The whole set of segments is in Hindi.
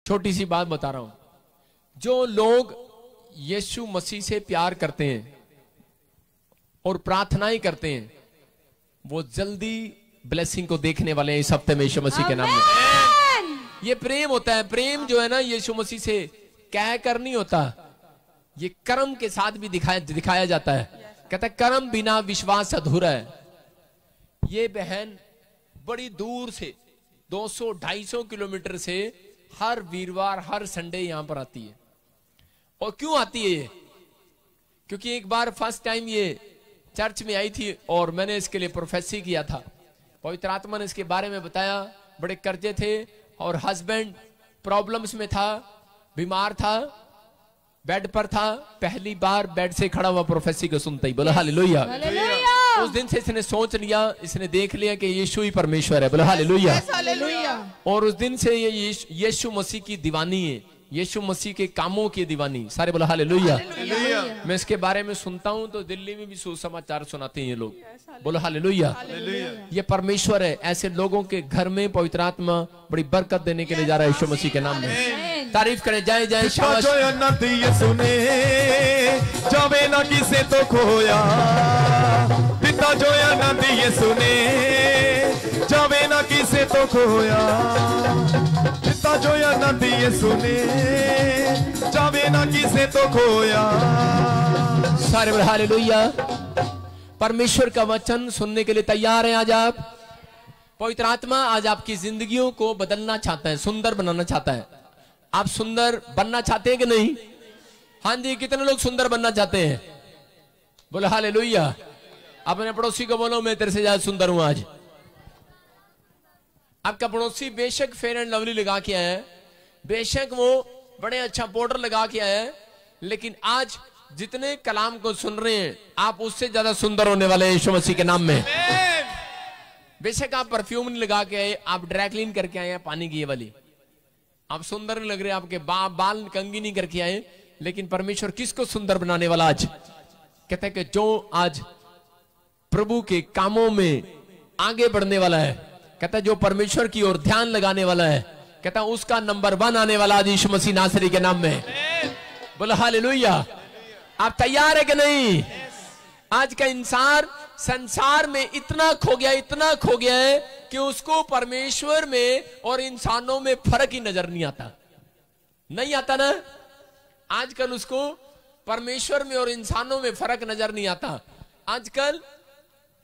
छोटी सी बात बता रहा हूं, जो लोग यीशु मसीह से प्यार करते हैं और प्रार्थनाएं करते हैं वो जल्दी ब्लेसिंग को देखने वाले हैं इस हफ्ते में यीशु मसीह के नाम में। ये प्रेम होता है, प्रेम जो है ना यीशु मसीह से कह कर नहीं होता, ये कर्म के साथ भी दिखाया जाता है। कहता है कर्म बिना विश्वास अधूरा है। ये बहन बड़ी दूर से 200-250 किलोमीटर से हर वीरवार हर संडे यहां पर आती है। और क्यों आती है ये? क्योंकि एक बार फर्स्ट टाइम ये चर्च में आई थी और मैंने इसके लिए प्रोफेसी किया था। पवित्र आत्मा ने इसके बारे में बताया। बड़े कर्जे थे और हस्बैंड प्रॉब्लम्स में था, बीमार था, बेड पर था। पहली बार बेड से खड़ा हुआ प्रोफेसी को सुनता ही बोला हालेलुया। उस दिन से इसने सोच लिया, इसने देख लिया कि यीशु ही परमेश्वर है। बोला हालेलुया। और उस दिन से ये यीशु मसीह की दीवानी है, यीशु मसीह के कामों की दीवानी। सारे बोला हालेलुया। मैं इसके बारे में सुनता हूं तो दिल्ली में भी सुसमाचार सुनाते हैं ये लोग। बोलो हालेलुया। ये परमेश्वर है। ऐसे लोगों के घर में पवित्र आत्मा बड़ी बरकत देने के लिए जा रहा है यीशु मसीह के नाम में। तारीफ करें, जय जय शाबाश। सुने जावे ना किसे तो खोया, पिता जो आनंद ये सुने जावे ना किसे तो खोया, पिता जो आनंद ये सुने जावे ना किसे तो खोया। सारे बोले हालेलुया। परमेश्वर का वचन सुनने के लिए तैयार हैं आज आप? पवित्र आत्मा आज आपकी जिंदगियों को बदलना चाहता है, सुंदर बनाना चाहता है। आप सुंदर बनना चाहते हैं कि नहीं? हाँ जी, कितने लोग सुंदर बनना चाहते हैं? बोले हालेलुया। अपने पड़ोसी को बोलो मैं तेरे से ज्यादा सुंदर हूं आज। आपका पड़ोसी बेशक फेयर एंड लवली लगा के आया है, बेशक वो बड़े अच्छा पाउडर लगा के आया है, लेकिन आज जितने कलाम को सुन रहे हैं आप उससे ज्यादा सुंदर होने वाले हैं यीशु मसीह के नाम में। बेशक आप परफ्यूम नहीं लगा के आए, आप ड्राई क्लीन करके आए हैं पानी की ये वाली, आप सुंदर नहीं लग रहे, आपके बाल कंघी नहीं करके आए, लेकिन परमेश्वर किसको सुंदर बनाने वाला आज? कहते हैं कि जो आज प्रभु के कामों में आगे बढ़ने वाला है, कहता है जो परमेश्वर की ओर ध्यान लगाने वाला है, कहता है उसका नंबर 1 आने वाला आज यीशु मसीह नासरी के नाम में। बोलो हालेलुया। आप तैयार है कि नहीं? आज का इंसान संसार में इतना खो गया है कि उसको परमेश्वर में और इंसानों में फर्क ही नजर नहीं आता ना। आजकल उसको परमेश्वर में और इंसानों में फर्क नजर नहीं आता। आजकल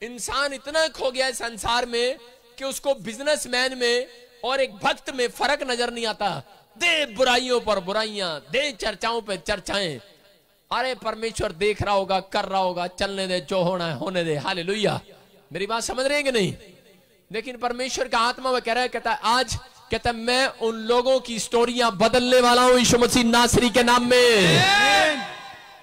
इंसान इतना खो गया है संसार में कि उसको बिजनेसमैन में और एक भक्त में फर्क नजर नहीं आता। दे बुराइयों पर बुराइयां, दे चर्चाओं पर चर्चाएं। अरे परमेश्वर देख रहा होगा, कर रहा होगा, चलने दे, जो होना है होने दे। हालेलुया। मेरी बात समझ रहे हैं कि नहीं? लेकिन परमेश्वर का आत्मा वह कह रहा है, कहता है आज, कहता है मैं उन लोगों की स्टोरियां बदलने वाला हूं यीशु मसीह नासरी के नाम में।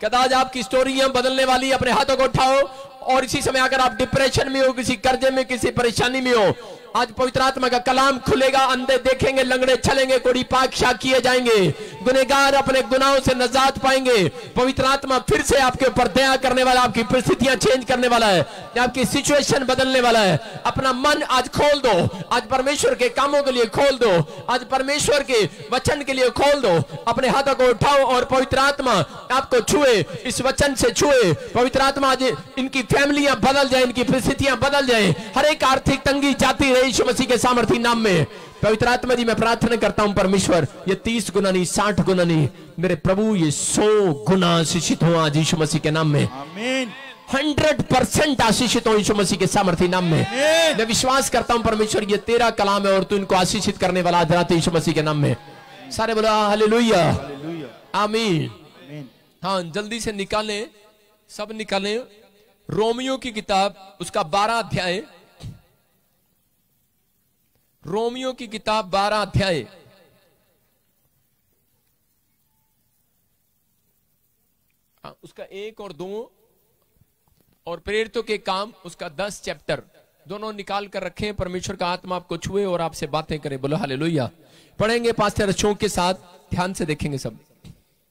कहता आज आपकी स्टोरियां बदलने वाली। अपने हाथों को उठाओ और इसी समय अगर आप डिप्रेशन में हो, किसी कर्जे में, किसी परेशानी में हो, आज पवित्र आत्मा का कलाम खुलेगा। अंधे देखेंगे, लंगड़े चलेंगे, कोड़ी पाकशाह किए जाएंगे, गुनहगार अपने गुनाहों से नजात पाएंगे। पवित्र आत्मा फिर से आपके ऊपर दया करने वाला, आपकी परिस्थितियां चेंज करने वाला है, आपकी सिचुएशन बदलने वाला है। अपना मन आज खोल दो, आज परमेश्वर के कामों के लिए खोल दो, आज परमेश्वर के वचन के लिए खोल दो। अपने हाथों को उठाओ और पवित्र आत्मा आपको छुए, इस वचन से छुए। पवित्र आत्मा आज इनकी फैमिलियां बदल जाए, इनकी परिस्थितियां बदल जाए, हर एक आर्थिक तंगी जाती रहे यीशु मसीह के सामर्थी नाम में। पवित्र आत्मा जी मैं प्रार्थना करता हूं परमेश्वर, ये 30 गुना नहीं, 60 गुना नहीं, मेरे प्रभु ये 100 गुना आशीषित हो आज यीशु मसीह के नाम में। आमीन। 100% आशीषित हो यीशु मसीह के सामर्थी नाम में। मैं विश्वास करता हूं परमेश्वर ये तेरा कलाम है और तू इनको आशीषित करने वाला आज रात यीशु मसीह के नाम में। सारे बोला हालेलुया, आमीन। हाँ जल्दी से निकालें, सब निकालें रोमियो की किताब, उसका 12 अध्याय। रोमियो की किताब 12 अध्याय। उसका 1 और 2 और प्रेरितों के काम उसका 10 चैप्टर दोनों निकाल कर रखें। परमेश्वर का आत्मा आपको छुए और आपसे बातें करे। बोलो हालेलुया। पढ़ेंगे पास्टर शौक के साथ, ध्यान से देखेंगे सब।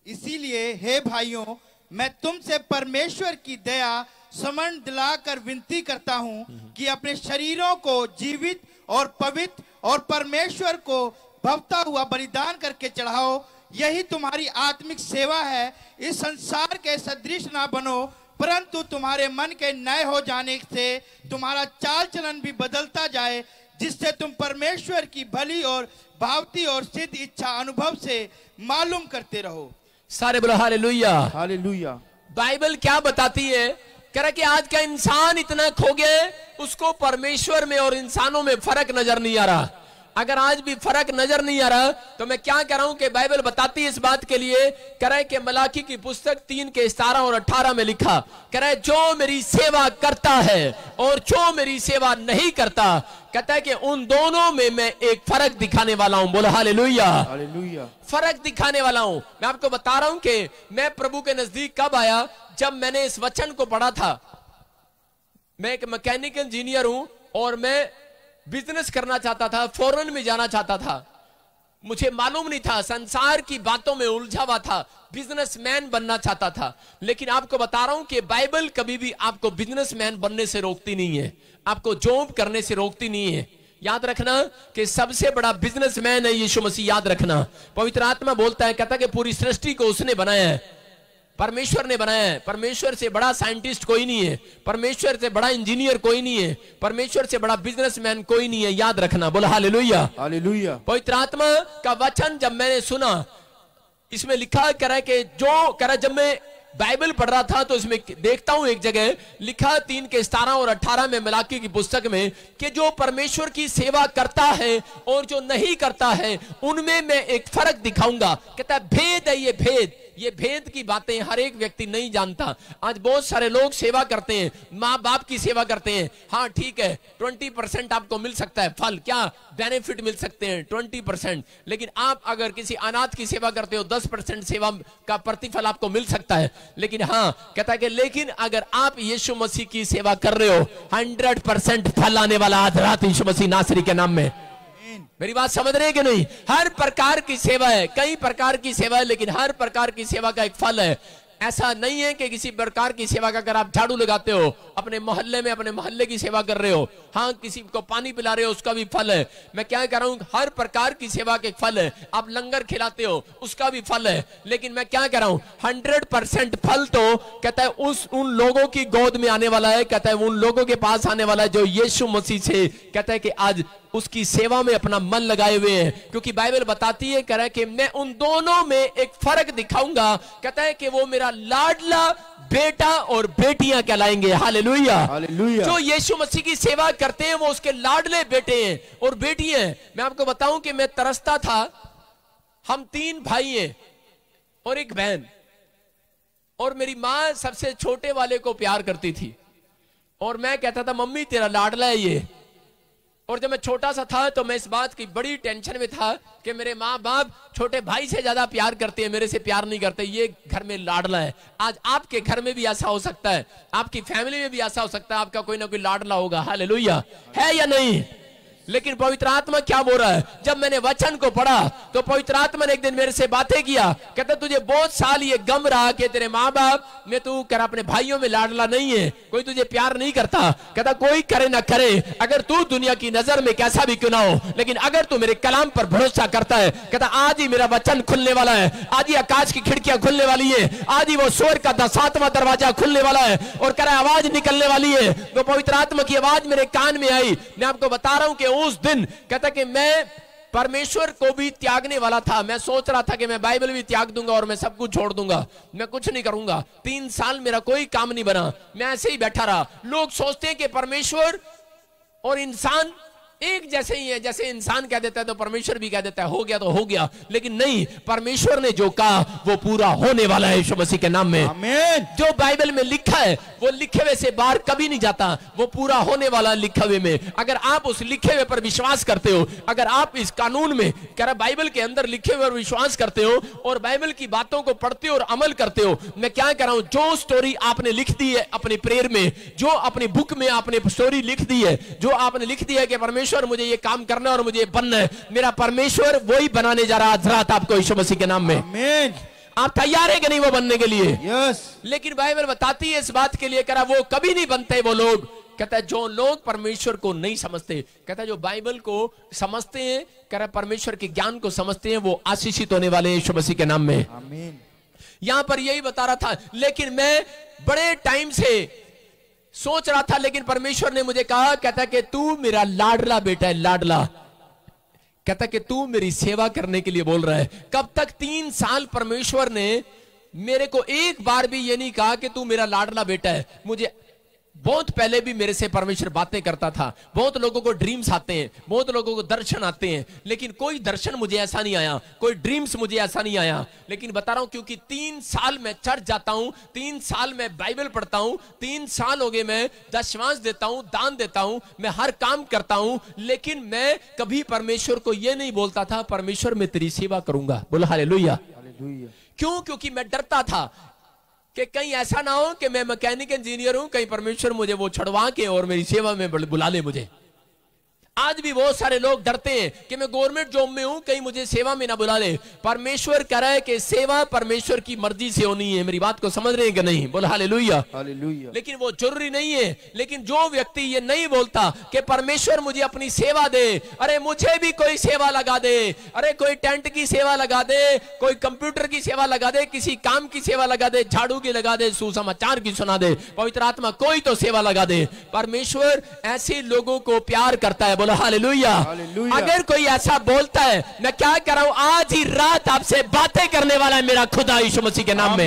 इसीलिए हे भाइयों, मैं तुमसे परमेश्वर की दया समन दिलाकर विनती करता हूं कि अपने शरीरों को जीवित और पवित्र और परमेश्वर को भवता हुआ बलिदान करके चढ़ाओ, यही तुम्हारी आत्मिक सेवा है। इस संसार के सदृश ना बनो, परंतु तुम्हारे मन के नए हो जाने से तुम्हारा चाल चलन भी बदलता जाए, जिससे तुम परमेश्वर की भली और भावती और सिद्ध इच्छा अनुभव से मालूम करते रहो। सारे बोलो हालेलुया। हालेलुया। बाइबल क्या बताती है? कह रहा कि आज का इंसान इतना खो गया, उसको परमेश्वर में और इंसानों में फर्क नजर नहीं आ रहा। अगर आज भी फर्क नजर नहीं आ रहा तो मैं क्या कह रहा हूं कि बाइबल बताती है इस बात के लिए। कह रहा है कि मलाकी की पुस्तक 3 के 17 और 18 में लिखा, कह रहा है जो मेरी सेवा करता है और जो मेरी सेवा नहीं करता, कहता है कि उन दोनों में मैं एक फर्क दिखाने वाला हूं। बोला हालेलुया। हालेलुया। फर्क दिखाने वाला हूं। मैं आपको बता रहा हूं कि मैं प्रभु के नजदीक कब आया, जब मैंने इस वचन को पढ़ा था। मैं एक मैकेनिकल इंजीनियर हूं और मैं बिजनेस करना चाहता था, फॉरेन में जाना चाहता था। मुझे मालूम नहीं था, संसार की बातों में उलझा हुआ था, बिजनेसमैन बनना चाहता था। लेकिन आपको बता रहा हूं कि बाइबल कभी भी आपको बिजनेसमैन बनने से रोकती नहीं है, आपको जॉब करने से रोकती नहीं है। याद रखना कि सबसे बड़ा बिजनेसमैन है यीशु मसीह। याद रखना, पवित्र आत्मा बोलता है, कहता है कि पूरी सृष्टि को उसने बनाया है, परमेश्वर ने बनाया है। परमेश्वर से बड़ा साइंटिस्ट कोई नहीं है, परमेश्वर से बड़ा इंजीनियर कोई नहीं है, परमेश्वर से बड़ा बिजनेसमैन कोई नहीं है। याद रखना। बोला हालेलुया। हालेलुया। पवित्र आत्मा का वचन जब मैंने सुना, इसमें लिखा कह रहा है कि जो कह रहा, जब मैं बाइबल पढ़ रहा था तो इसमें देखता हूं एक जगह लिखा 3 के 17 और 18 में मलाकी की पुस्तक में कि जो परमेश्वर की सेवा करता है और जो नहीं करता है उनमें मैं एक फर्क दिखाऊंगा। कहता है भेद है ये भेद की बातें हर एक व्यक्ति नहीं जानता। आज बहुत सारे लोग सेवा करते हैं, माँ बाप की सेवा करते हैं। हाँ ठीक है, 20% आपको मिल सकता है फल, क्या बेनिफिट मिल सकते हैं 20%। लेकिन आप अगर किसी अनाथ की सेवा करते हो 10% सेवा का प्रतिफल आपको मिल सकता है। लेकिन हाँ कहता है कि लेकिन अगर आप यीशु मसीह की सेवा कर रहे हो 100% फल आने वाला आज रात यीशु मसीह नासरी के नाम में। मेरी बात समझ रहे हैं कि नहीं? हर प्रकार की सेवा है, कई प्रकार की सेवा है, लेकिन हर प्रकार की सेवा का एक फल है। ऐसा नहीं है कि किसी प्रकार की सेवा का अगर आप झाड़ू लगाते हो, अपने मोहल्ले में अपने मोहल्ले की सेवा कर रहे हो, हाँ किसी को पानी पिला रहे हो, उसका भी फल है। मैं क्या कह रहा हूं, हर प्रकार की सेवा का एक फल है। आप लंगर खिलाते हो, उसका भी फल है। लेकिन मैं क्या कह रहा हूं, 100% फल तो कहता है उन लोगों की गोद में आने वाला है, कहता है उन लोगों के पास आने वाला है जो यीशु मसीह से कहता है कि आज उसकी सेवा में अपना मन लगाए हुए हैं। क्योंकि बाइबल बताती है, कह रहा है कि मैं उन दोनों में एक फर्क दिखाऊंगा। कहता है कि वो मेरा लाडला बेटा और बेटियां कहलाएंगे। हालेलुया। हालेलुया। जो यीशु मसीह की सेवा करते हैं वो उसके लाडले बेटे हैं और बेटियां हैं। मैं आपको बताऊं कि मैं तरसता था, हम 3 भाई हैं और एक बहन, और मेरी मां सबसे छोटे वाले को प्यार करती थी और मैं कहता था मम्मी तेरा लाडला है ये। और जब मैं छोटा सा था तो मैं इस बात की बड़ी टेंशन में था कि मेरे माँ बाप छोटे भाई से ज्यादा प्यार करते हैं, मेरे से प्यार नहीं करते, ये घर में लाडला है। आज आपके घर में भी ऐसा हो सकता है, आपकी फैमिली में भी ऐसा हो सकता है, आपका कोई ना कोई लाडला होगा। हालेलुया। है या नहीं? लेकिन पवित्र आत्मा क्या बोल रहा है, जब मैंने वचन को पढ़ा तो पवित्र आत्मा ने एक दिन मेरे से बातें किया। कहता तुझे बहुत साल ये गम रहा कि तेरे माँ बाप में तू कर अपने भाइयों में लाडला नहीं है, कोई तुझे प्यार नहीं करता। कहता कोई करे ना करे, अगर तू दुनिया की नजर में कैसा भी क्यों ना हो, लेकिन अगर तू मेरे कलाम पर भरोसा करता है, कहता आज ही मेरा वचन खुलने वाला है, आज ही आकाश की खिड़कियां खुलने वाली है, आज ही वो स्वर्ग का 7वां दरवाजा खुलने वाला है और कह रहा आवाज निकलने वाली है। तो पवित्र आत्मा की आवाज मेरे कान में आई। मैं आपको बता रहा हूं कि उस दिन कहता कि मैं परमेश्वर को भी त्यागने वाला था। मैं सोच रहा था कि मैं बाइबल भी त्याग दूंगा और मैं सब कुछ छोड़ दूंगा, मैं कुछ नहीं करूंगा। 3 साल मेरा कोई काम नहीं बना, मैं ऐसे ही बैठा रहा। लोग सोचते हैं कि परमेश्वर और इंसान एक जैसे ही है, जैसे इंसान कह देता है तो परमेश्वर भी कह देता है हो गया तो हो गया। लेकिन नहीं, परमेश्वर ने जो कहा वो पूरा होने वाला है यीशु मसीह के नाम में। आमीन। जो बाइबल में लिखा है वो लिखे हुए से बाहर कभी नहीं जाता, वो पूरा होने वाला है लिखे हुए में। अगर आप उस लिखे हुए पर विश्वास करते हो, अगर आप इस कानून में कह रहा बाइबल के अंदर लिखे हुए पर विश्वास करते हो और बाइबल की बातों को पढ़ते हो और अमल करते हो, मैं क्या कह रहा हूं, जो स्टोरी आपने लिख दी है अपने प्रेयर में, जो अपनी बुक में आपने स्टोरी लिख दी है, जो आपने लिख दी है कि परमेश्वर मुझे ये काम करना है और मुझे ये बनना है, मेरा परमेश्वर वही बनाने जा रहा है रात आपको यीशु मसीह के नाम में। आमीन। आप तैयार है कि नहीं वो बनने के लिए? यस। लेकिन बाइबल बताती है इस बात के लिए, करा वो कभी नहीं बनते वो लोग कहता है जो लोग परमेश्वर को नहीं समझते, कहता है जो बाइबल को समझते हैं, कह रहा परमेश्वर के ज्ञान को समझते हैं, वो आशीषित होने वाले यीशु मसीह के नाम में। आमीन। यहां पर यही बता रहा था, लेकिन मैं बड़े टाइम से सोच रहा था, लेकिन परमेश्वर ने मुझे कहा, कहता कि तू मेरा लाडला बेटा है, लाडला। कहता कि तू मेरी सेवा करने के लिए बोल रहा है। कब तक? 3 साल परमेश्वर ने मेरे को एक बार भी ये नहीं कहा कि तू मेरा लाडला बेटा है। मुझे बहुत पहले भी मेरे से परमेश्वर बातें करता था। बहुत लोगों को ड्रीम्स आते हैं, बहुत लोगों को दर्शन आते हैं, लेकिन कोई दर्शन मुझे ऐसा नहीं आया, कोई ड्रीम्स मुझे ऐसा नहीं आया। लेकिन बता रहा हूं, क्योंकि 3 साल मैं चर्च जाता हूं, 3 साल मैं बाइबल पढ़ता हूं, 3 साल हो गए मैं दशमांश देता हूं, दान देता हूं, मैं हर काम करता हूं, लेकिन मैं कभी परमेश्वर को यह नहीं बोलता था परमेश्वर मैं तेरी सेवा करूंगा। बोला हालेलुया। क्यों? क्योंकि मैं डरता था कि कहीं ऐसा ना हो कि मैं मैकेनिक इंजीनियर हूं, कहीं परमेश्वर मुझे वो छड़वा के और मेरी सेवा में बुला ले मुझे। आज भी बहुत सारे लोग डरते हैं कि मैं गवर्नमेंट जॉब में हूं, कहीं मुझे सेवा में ना बुला ले। परमेश्वर कह रहा है कि सेवा परमेश्वर की मर्जी से होनी है। मेरी बात को समझ रहे हैं कि नहीं? बोला हालेलुया। हालेलुया। लेकिन वो जरूरी नहीं है। लेकिन जो व्यक्ति ये नहीं बोलता कि परमेश्वर मुझे अपनी सेवा दे, अरे मुझे भी कोई सेवा लगा दे, अरे कोई टेंट की सेवा लगा दे, कोई कंप्यूटर की सेवा लगा दे, किसी काम की सेवा लगा दे, झाड़ू की लगा दे, सुसमाचार की सुना दे, पवित्र आत्मा कोई तो सेवा लगा दे। परमेश्वर ऐसे लोगों को प्यार करता है। हालेलुया। अगर कोई ऐसा बोलता है, मैं क्या कर रहा हूं, आज ही रात आपसे बातें करने वाला है मेरा खुदा यीशु मसीह के नाम में।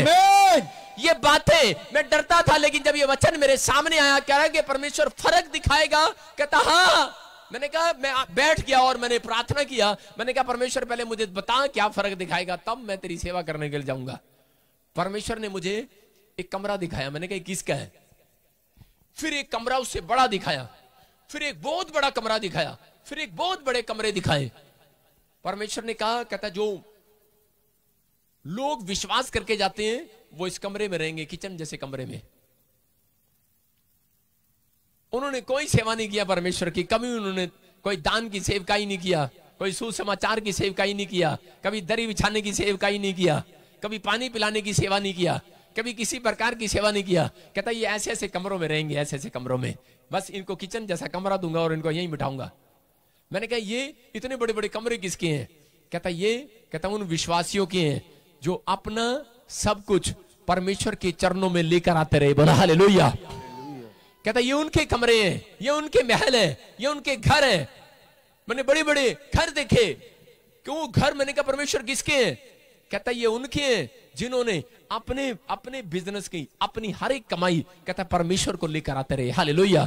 ये बातें मैं डरता था, लेकिन जब ये वचन मेरे सामने आया, कह रहा है कि परमेश्वर फर्क दिखाएगा। कहता हाँ। मैंने कहा, मैं बैठ गया और मैंने प्रार्थना किया। मैंने कहा परमेश्वर पहले मुझे बता क्या फर्क दिखाएगा, तब मैं तेरी सेवा करने के लिए जाऊंगा। परमेश्वर ने मुझे एक कमरा दिखाया। मैंने कहा किसका है? फिर एक कमरा उससे बड़ा दिखाया, फिर एक बहुत बड़ा कमरा दिखाया, फिर एक बहुत बड़े कमरे दिखाए। परमेश्वर ने कहा, कहता जो लोग विश्वास करके जाते हैं वो इस कमरे में रहेंगे, किचन जैसे कमरे में। उन्होंने कोई सेवा नहीं किया परमेश्वर की, कभी उन्होंने कोई दान की सेवकाई नहीं किया, कोई सुसमाचार की सेवकाई नहीं किया, कभी दरी बिछाने की सेवकाई नहीं किया, कभी पानी पिलाने की सेवा नहीं किया, कभी किसी प्रकार की सेवा नहीं किया। कहता ये ऐसे ऐसे कमरों में रहेंगे, ऐसे ऐसे कमरों में, बस इनको किचन जैसा कमरा दूंगा और इनको यहीं बिठाऊंगा। मैंने कहा ये इतने बड़े बड़े कमरे किसके हैं? कहता उन विश्वासियों के हैं जो अपना सब कुछ परमेश्वर के चरणों में लेकर आते रहे। बोला हालेलुया। कहता ये उनके कमरे हैं, ये उनके महल है, ये उनके घर है। मैंने बड़े बड़े घर देखे। क्यों घर? मैंने कहा परमेश्वर किसके हैं? कहता ये उनके हैं जिन्होंने अपने अपने बिजनेस की अपनी हर एक कमाई कहता परमेश्वर को लेकर आते रहे। हालेलुया।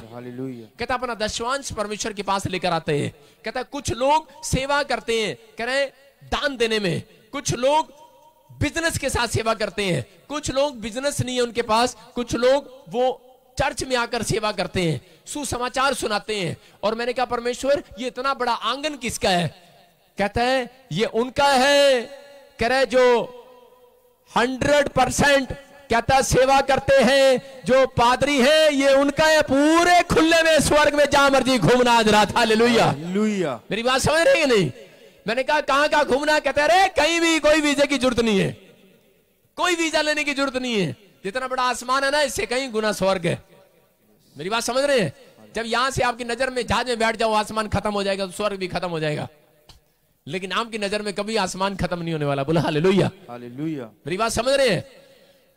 कहता अपना दशवांश परमेश्वर के पास लेकर आते हैं। कहता कुछ लोग सेवा करते हैं, कह रहे दान देने में, कुछ लोग बिजनेस के साथ सेवा करते हैं, कुछ लोग बिजनेस नहीं है उनके पास, कुछ लोग वो चर्च में आकर सेवा करते हैं, सुसमाचार सुनाते हैं। और मैंने कहा परमेश्वर ये इतना बड़ा आंगन किसका है? कहता है ये उनका है, कह रहे जो 100% कहता सेवा करते हैं, जो पादरी है ये उनका है, पूरे खुले में स्वर्ग में जहां मर्जी घूमना आज रात। हालेलुया। मेरी बात समझ रहे हैं नहीं? मैंने कहा कहां कहां घूमना? कहते रहे कहीं भी, कोई वीजा की जरूरत नहीं है, कोई वीजा लेने की जरूरत नहीं है। जितना बड़ा आसमान है ना, इससे कहीं गुना स्वर्ग है। मेरी बात समझ रहे हैं? जब यहां से आपकी नजर में जहाज में बैठ जाओ, आसमान खत्म हो जाएगा तो स्वर्ग भी खत्म हो जाएगा, लेकिन आपकी नजर में कभी आसमान खत्म नहीं होने वाला। बोला हालेलुया। हालेलुया। मेरी बात समझ रहे हैं?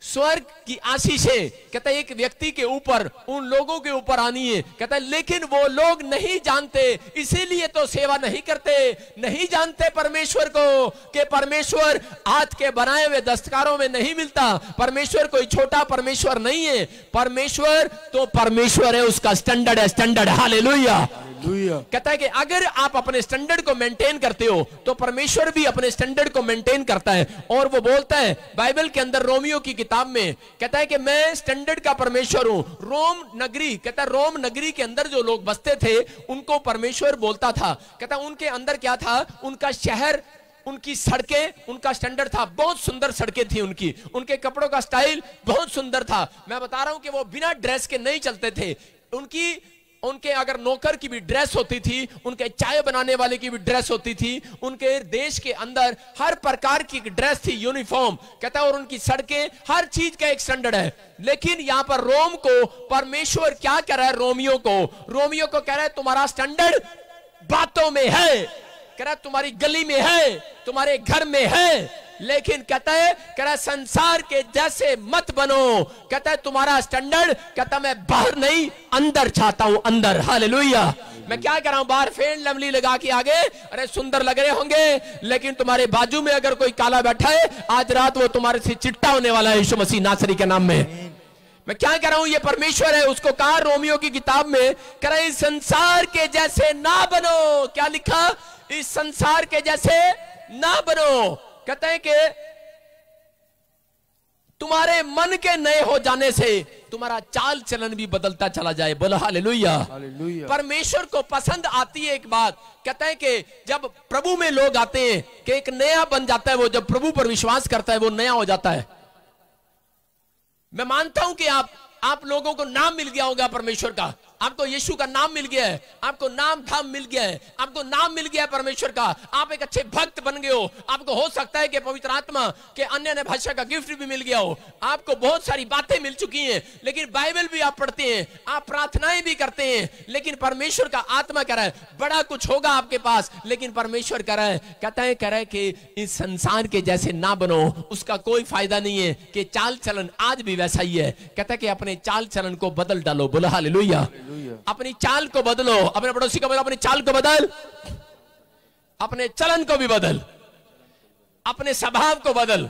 स्वर्ग की आशीषें कहता है एक व्यक्ति के ऊपर, उन लोगों के ऊपर आनी है। कहता है लेकिन वो लोग नहीं जानते, इसीलिए तो सेवा नहीं करते, नहीं जानते परमेश्वर को कि परमेश्वर हाथ के बनाए हुए दस्तकारों में नहीं मिलता। परमेश्वर कोई छोटा परमेश्वर नहीं है, परमेश्वर तो परमेश्वर है, उसका स्टैंडर्ड है, स्टैंडर्ड। हालेलुया। कहता है कि अगर आप अपने स्टैंडर्ड को मेंटेन करते हो तो परमेश्वर भी अपने स्टैंडर्ड को मेंटेन करता है। और वो बोलता है बाइबल के अंदर रोमियो की किताब में, कहता है कि मैं स्टैंडर्ड का परमेश्वर हूं। रोम नगरी, कहता है रोम नगरी के अंदर जो लोग बसते थे उनको परमेश्वर बोलता था। कहता है उनके अंदर क्या था? उनका शहर, उनकी सड़कें, उनका स्टैंडर्ड था, बहुत सुंदर सड़कें थी उनकी, उनके कपड़ों का स्टाइल बहुत सुंदर था। मैं बता रहा हूं कि वो बिना ड्रेस के नहीं चलते थे, उनकी उनके अगर नौकर की भी ड्रेस होती थी, उनके चाय बनाने वाले की भी ड्रेस होती थी, उनके देश के अंदर हर प्रकार की ड्रेस थी, यूनिफॉर्म कहता है, और उनकी सड़कें, हर चीज का एक स्टैंडर्ड है। लेकिन यहां पर रोम को परमेश्वर क्या कह रहा है? रोमियो को कह रहा है तुम्हारा स्टैंडर्ड बातों में है, कह रहा है तुम्हारी गली में है, तुम्हारे घर में है, लेकिन कहता है संसार के जैसे मत बनो। कहता है तुम्हारा स्टैंडर्ड, कहता मैं बाहर नहीं अंदर चाहता हूं, अंदर। हालेलुया। मैं क्या कर रहा हूं? बाहर फेयर लवली लगा के आगे अरे सुंदर लग रहे होंगे, लेकिन तुम्हारे बाजू में अगर कोई काला बैठा है, आज रात वो तुम्हारे से चिट्टा होने वाला है यीशु मसीह नासरी के नाम में। मैं क्या कह रहा हूं? ये परमेश्वर है, उसको कहा रोमियो की किताब में, कह रहा है इस संसार के जैसे ना बनो। क्या लिखा? इस संसार के जैसे ना बनो। कहते हैं कि तुम्हारे मन के नए हो जाने से तुम्हारा चाल चलन भी बदलता चला जाए। बोलो हालेलुया। परमेश्वर को पसंद आती है एक बात, कहते हैं कि जब प्रभु में लोग आते हैं कि एक नया बन जाता है, वो जब प्रभु पर विश्वास करता है वो नया हो जाता है। मैं मानता हूं कि आप लोगों को नाम मिल गया होगा परमेश्वर का, आपको यीशु का नाम मिल गया है, आपको नाम धाम मिल गया है, आपको नाम मिल गया है परमेश्वर का, आप एक अच्छे भक्त बन गए हो, आपको हो सकता है कि पवित्र आत्मा के अन्य भाषा का गिफ्ट भी मिल गया हो, आपको बहुत सारी बातें मिल चुकी हैं, लेकिन बाइबल भी आप पढ़ते हैं, आप प्रार्थनाएं भी करते हैं, लेकिन परमेश्वर का आत्मा कह रहा है बड़ा कुछ होगा आपके पास, लेकिन परमेश्वर कह रहा है, कह रहा है कि इस संसार के जैसे ना बनो। उसका कोई फायदा नहीं है कि चाल चलन आज भी वैसा ही है। कहता है कि अपने चाल चलन को बदल डालो। बोलो हालेलुया। अपनी चाल को बदलो, अपने पड़ोसी को बदलो, अपनी चाल को बदल, अपने चलन को भी बदल, अपने स्वभाव को बदल।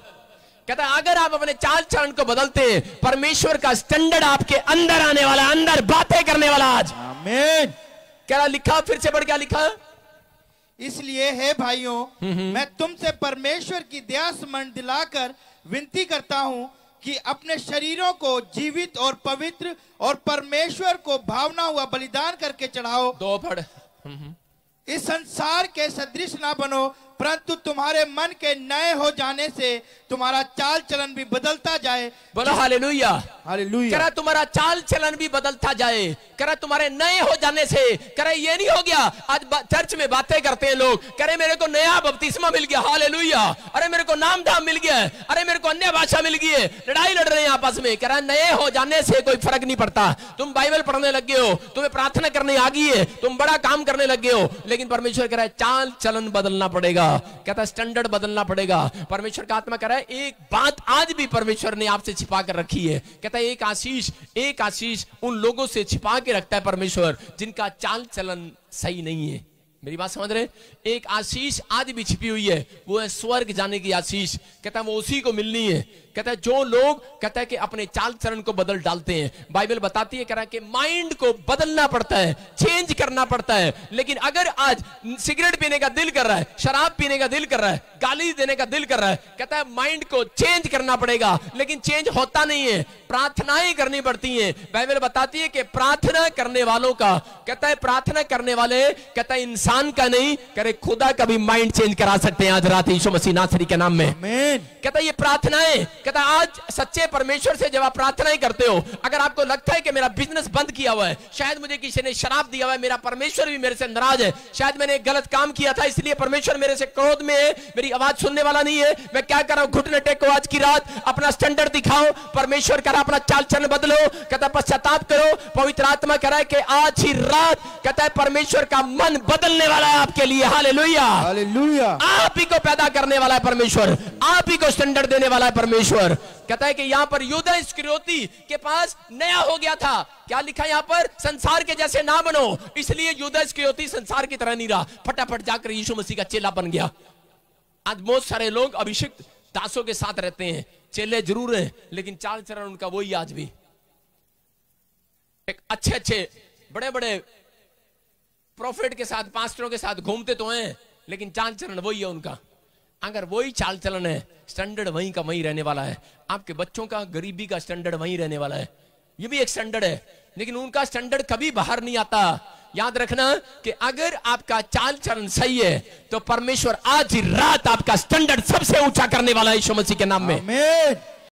कहता है अगर आप अपने चाल चलन को बदलते हैं, परमेश्वर का स्टैंडर्ड आपके अंदर आने वाला, अंदर बातें करने वाला आज। आमीन। क्या लिखा? फिर से पढ़, क्या लिखा? इसलिए हे भाइयों, मैं तुमसे परमेश्वर की दया स्मरण दिलाकर विनती करता हूं कि अपने शरीरों को जीवित और पवित्र और परमेश्वर को भावना हुआ बलिदान करके चढ़ाओ। दो पढ़। इस संसार के सदृश ना बनो, परंतु तुम्हारे मन के नए हो जाने से तुम्हारा चाल चलन भी बदलता जाए। बोलो हालेलुया। हालेलुया। कह रहा तुम्हारा चाल चलन भी बदलता जाए, कह रहा तुम्हारे नए हो जाने से। कह रहा ये नहीं हो गया आज चर्च में बातें करते हैं लोग, कह रहे मेरे को नया बपतिस्मा मिल गया, हालेलुया, अरे मेरे को नाम धाम मिल गया है, अरे मेरे को अन्य भाषा मिल गई है, लड़ाई लड़ रहे हैं आपस में। कह रहा नए हो जाने से कोई फर्क नहीं पड़ता। तुम बाइबल पढ़ने लग गए हो, तुम्हें प्रार्थना करने आ गई है, तुम बड़ा काम करने लग गए हो, लेकिन परमेश्वर कह रहा है चाल चलन बदलना पड़ेगा। कहता है स्टैंडर्ड बदलना पड़ेगा। परमेश्वर का आत्मा कह रहा है एक बात आज भी परमेश्वर ने आपसे छिपा कर रखी है। कहता है एक आशीष उन लोगों से छिपा के रखता है परमेश्वर जिनका चाल चलन सही नहीं है। मेरी बात समझ रहे? एक आशीष आज भी छिपी हुई है, वो है स्वर्ग जाने की आशीष। कहता है वो उसी को मिलनी है। कहता है जो लोग, कहता है कि अपने चाल चलन को बदल डालते हैं, बाइबल बताती है, कह रहा है कि माइंड को बदलना पड़ता है, चेंज करना पड़ता है। लेकिन अगर आज सिगरेट पीने का दिल कर रहा है, शराब पीने का दिल कर रहा है, गाली देने का दिल कर रहा है, कहता है माइंड को चेंज करना पड़ेगा, लेकिन चेंज होता नहीं है, प्रार्थनाएं करनी पड़ती हैं। बाइबल बताती है कि प्रार्थना करने वालों का, कहता है प्रार्थना करने वाले, कहता है इंसान का नहीं, करे खुदा का भी माइंड चेंज करा सकते हैं आज रात यीशु मसीह नासरी के नाम में। कहता है ये प्रार्थनाएं, कहता है आज सच्चे परमेश्वर से जब आप प्रार्थनाएं करते हो, अगर आपको लगता है कि मेरा बिजनेस बंद किया हुआ है, शायद मुझे किसी ने शराब दिया हुआ है, मेरा परमेश्वर भी मेरे से नाराज है, शायद मैंने एक गलत काम किया था इसलिए परमेश्वर मेरे से क्रोध में है, मेरी आवाज सुनने वाला नहीं है, मैं क्या कर रहा हूं, घुटने टेको आज की रात, अपना स्टैंडर्ड दिखाओ, परमेश्वर कह रहा अपना चाल चलन बदलो, कहता पश्चाताप करो। पवित्र आत्मा कह रहा है कि आज ही रात, कहता है परमेश्वर का मन बदलने वाला है आपके लिए। Hallelujah, hallelujah. आप ही को पैदा करने वाला है परमेश्वर, आप ही को स्टैंडर्ड देने वाला है परमेश्वर। कहता है कि यहां पर यहूदा इस्करियोती के पास नया हो गया था। क्या लिखा यहां पर? संसार के जैसे ना बनो। इसलिए यहूदा इस्करियोती संसार की तरह नहीं रहा, फटाफट जाकर यीशु मसीह का चेला बन गया। आज बहुत सारे लोग अभिषिक्त दासों के साथ रहते हैं, चेले जरूर हैं, लेकिन चाल चलन उनका वही आज भी। एक अच्छे बड़े बड़े प्रोफेट के साथ, पास्टरों के साथ घूमते तो हैं, लेकिन चाल चलन वही है उनका। अगर वही चाल चलन है, स्टैंडर्ड वहीं का वहीं रहने वाला है। आपके बच्चों का गरीबी का स्टैंडर्ड वहीं रहने वाला है, ये भी एक स्टैंडर्ड है, लेकिन उनका स्टैंडर्ड कभी बाहर नहीं आता। याद रखना कि अगर आपका चाल चलन सही है तो परमेश्वर आज ही रात आपका स्टैंडर्ड सबसे ऊंचा करने वाला है यीशु मसीह के नाम में।